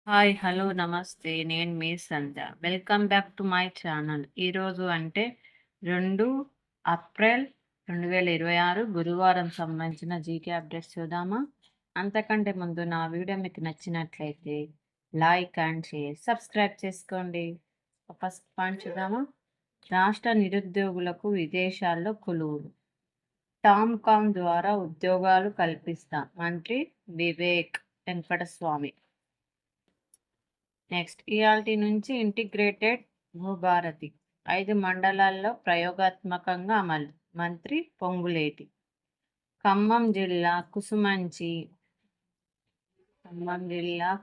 Hi! Hello! నమస్తే. నేను మీ Sandhya. Welcome back to my channel. ఈరోజు అంటే 2 ఏప్రిల్ 2026 గురువారం సంబంధించిన జీకే అప్డేట్స్ చూద్దామా? అంతకంటే ముందు నా వీడియో మీకు నచ్చినట్లయితే లైక్ అండ్ షేర్, సబ్స్క్రైబ్ చేసుకోండి. ఫస్ట్ పాయింట్ చూద్దామా? రాష్ట్ర నిరుద్యోగులకు విదేశాల్లో కొలువులు. టామ్‌కామ్ ద్వారా ఉద్యోగాలు కల్పిస్తాం. మంత్రి వివేక్ వెంకటస్వామి. నెక్స్ట్ ఇయాల్టి నుంచి ఇంటిగ్రేటెడ్ భూభారతి 5 మండలాల్లో ప్రయోగాత్మకంగా అమలు. మంత్రి పొంగులేటి. ఖమ్మం జిల్లా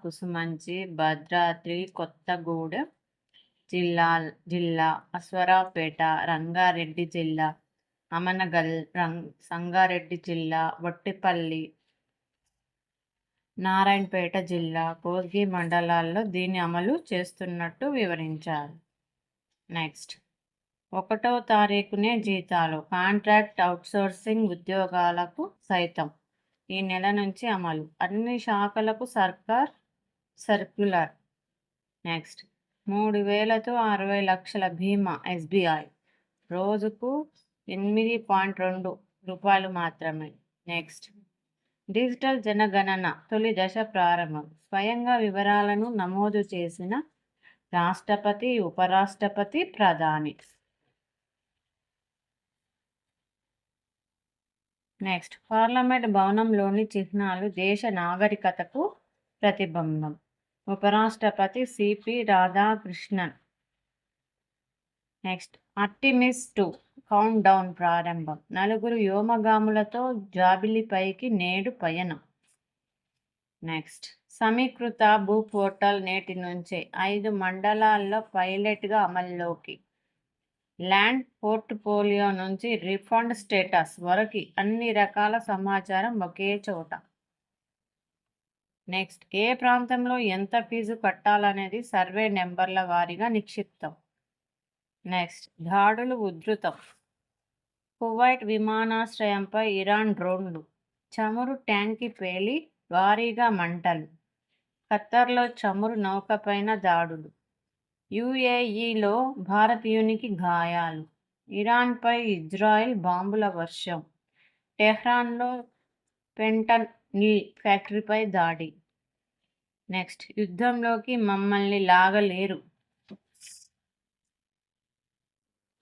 కుసుమంచి భద్రాద్రి కొత్తగూడెం జిల్లా అశ్వారావుపేట, రంగారెడ్డి జిల్లా అమనగల్, సంగారెడ్డి జిల్లా వట్టిపల్లి, నారాయణపేట జిల్లా కోస్గి మండలాల్లో దీన్ని అమలు చేస్తున్నట్టు వివరించారు. నెక్స్ట్ 1వ తారీఖునే జీతాలు. కాంట్రాక్ట్ అవుట్సోర్సింగ్ ఉద్యోగాలకు సైతం ఈ నెల నుంచి అమలు. అన్ని శాఖలకు సర్కార్ సర్క్యులర్. నెక్స్ట్ 3,000తో 60 లక్షల బీమా ఎస్బీఐ. రోజుకు 8.2 రూపాయలు మాత్రమే. నెక్స్ట్ డిజిటల్ జనగణన తొలి దశ ప్రారంభం. స్వయంగా వివరాలను నమోదు చేసిన రాష్ట్రపతి, ఉపరాష్ట్రపతి, ప్రధాని. నెక్స్ట్ పార్లమెంట్ భవనంలోని చిహ్నాలు దేశ నాగరికతకు ప్రతిబింబం. ఉపరాష్ట్రపతి CP Radhakrishnan. Next Artemis 2 count down ప్రారంభం. 4 వ్యోమగాములతో జాబిలిపైకి నేడు పయనం. నెక్స్ట్ సమీకృత భూ పోర్టల్ నేటి నుంచే 5 మండలాల్లో పైలట్గా అమల్లోకి. ల్యాండ్ పోర్ట్ఫోలియో నుంచి రిఫండ్ స్టేటస్ వరకు అన్ని రకాల సమాచారం ఒకే చోట. నెక్స్ట్ ఏ ప్రాంతంలో ఎంత ఫీజు కట్టాలనేది సర్వే నెంబర్ల వారీగా నిక్షిప్తం. నెక్స్ట్ దాడులు ఉధృతం. కువైట్ విమానాశ్రయంపై ఇరాన్ డ్రోన్లు. చమురు ట్యాంకి పేలి భారీగా మంటలు. ఖత్తర్లో చమురు నౌకపైన దాడులు. యుఏఈలో భారతీయునికి గాయాలు. ఇరాన్పై ఇజ్రాయెల్ బాంబుల వర్షం. టెహ్రాన్లో ఫెంటనిల్ ఫ్యాక్టరీపై దాడి. నెక్స్ట్ యుద్ధంలోకి మమ్మల్ని లాగలేరు.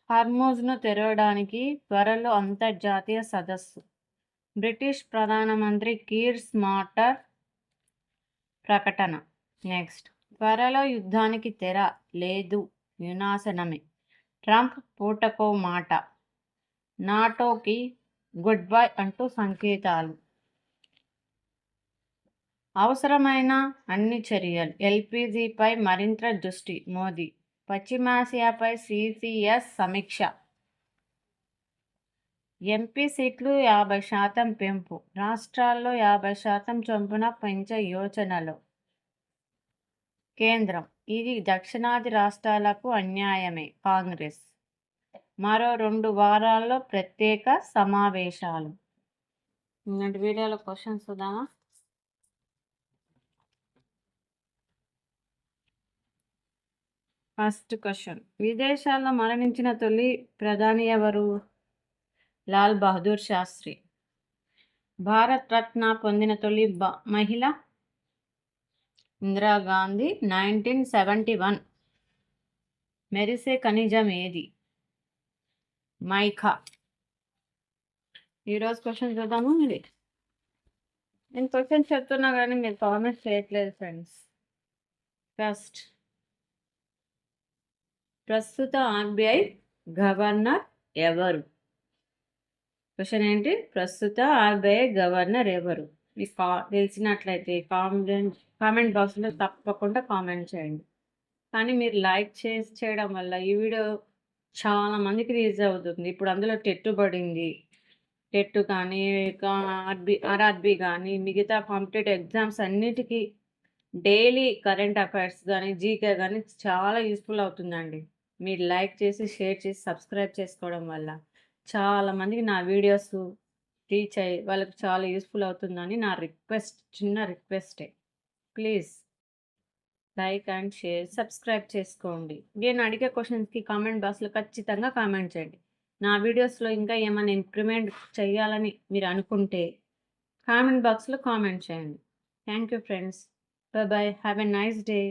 హర్మూజ్ను తెరవడానికి త్వరలో అంతర్జాతీయ సదస్సు. బ్రిటిష్ ప్రధానమంత్రి కీర్ స్మార్టర్ ప్రకటన. నెక్స్ట్ త్వరలో యుద్ధానికి తెర లేదు, వినాశనమే. ట్రంప్ పూటకో మాట. నాటోకి గుడ్ బై అంటూ సంకేతాలు. అవసరమైన అన్ని చర్యలు. ఎల్పీజీపై మరింత దృష్టి మోదీ. పశ్చిమాసియాపై సిసిఎస్ సమీక్ష. ఎంపీ సీట్లు 50% పెంపు. రాష్ట్రాల్లో 50% చొప్పున పెంచే యోచనలో కేంద్రం. ఇది దక్షిణాది రాష్ట్రాలకు అన్యాయమే. కాంగ్రెస్. మరో 2 వారాల్లో ప్రత్యేక సమావేశాలు. ఇలాంటి వీడియోలో క్వశ్చన్స్ చూద్దామా? First question. విదేశాల్లో మరణించిన తొలి ప్రధాని ఎవరు? లాల్ బహదూర్ శాస్త్రి. భారత్ రత్న పొందిన తొలి మహిళ? ఇందిరాగాంధీ 1971. మెరిసే ఖనిజం ఏది? మైకా. ఈరోజు క్వశ్చన్ చూద్దాము. నేను క్వశ్చన్ చెప్తున్నా కానీ మీరు కామెంట్స్ చేయట్లేదు ఫ్రెండ్స్. ఫస్ట్ ప్రస్తుత ఆర్బీఐ గవర్నర్ ఎవరు? క్వశ్చన్ ఏంటి? ప్రస్తుత ఆర్బీఐ గవర్నర్ ఎవరు? మీకు తెలిసినట్లయితే కామెంట్ బాక్స్లో తప్పకుండా కామెంట్ చేయండి. కానీ మీరు లైక్ చేయడం వల్ల ఈ వీడియో చాలా మందికి రీచ్ అవుతుంది. ఇప్పుడు అందులో టెట్ పడింది. టెట్ కానీ ఆర్ఆర్బీ కానీ మిగతా కాంపిటేటివ్ ఎగ్జామ్స్ అన్నిటికీ డైలీ కరెంట్ అఫైర్స్ కానీ జీకే కానీ చాలా యూస్ఫుల్ అవుతుందండి. మీరు లైక్ చేసి షేర్ చేసి సబ్స్క్రైబ్ చేసుకోవడం వల్ల చాలామందికి నా వీడియోస్ రీచ్ అయ్యి వాళ్ళకి చాలా యూస్ఫుల్ అవుతుందని నా రిక్వెస్ట్, చిన్న రిక్వెస్టే. Please like and share, subscribe చేసుకోండి. నేను అడిగే క్వశ్చన్స్‌కి కామెంట్ బాక్స్‌లో ఖచ్చితంగా కామెంట్ చేయండి. నా వీడియోస్‌లో ఇంకా ఏమైనా ఇంప్రూవ్‌మెంట్ చేయాలని మీరు అనుకుంటే కామెంట్ బాక్స్‌లో కామెంట్ చేయండి. Thank you friends. By by. Have a nice day.